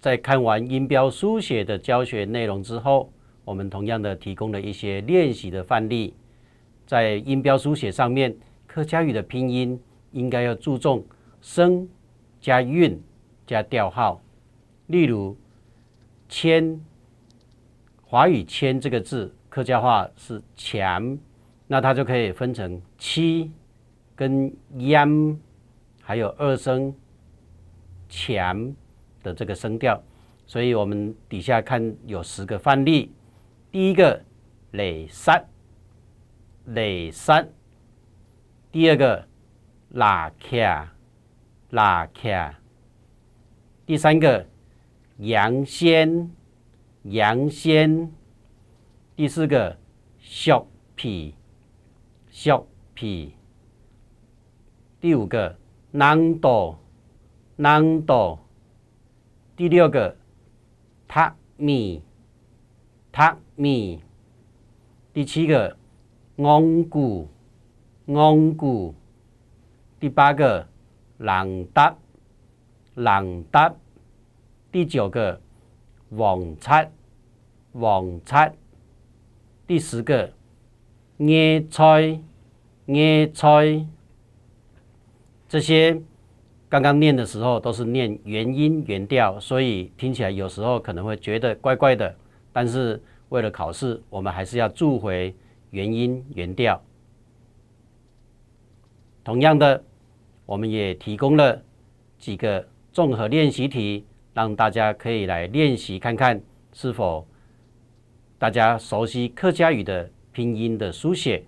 在看完音标书写的教学内容之后，我们同样的提供了一些练习的范例。在音标书写上面，客家语的拼音应该要注重声加韵加调号。例如千，华语千这个字，客家话是强，那它就可以分成七跟央，还有二声强的这个声调。所以我们底下看有10个范例。第一个雷山，雷山；第二个拉卡，拉卡；第三个羊仙，羊仙；第四个削皮，削皮；第五个囊斗，囊斗；第六个塔米，塔米；第7个昂古，昂古；第8个朗达，朗达；第9个王擦，王擦；第10个椰菜，椰菜。这些刚刚念的时候都是念原音原调，所以听起来有时候可能会觉得怪怪的，但是为了考试，我们还是要注回原音原调。同样的，我们也提供了几个综合练习题，让大家可以来练习看看是否大家熟悉客家语的拼音的书写。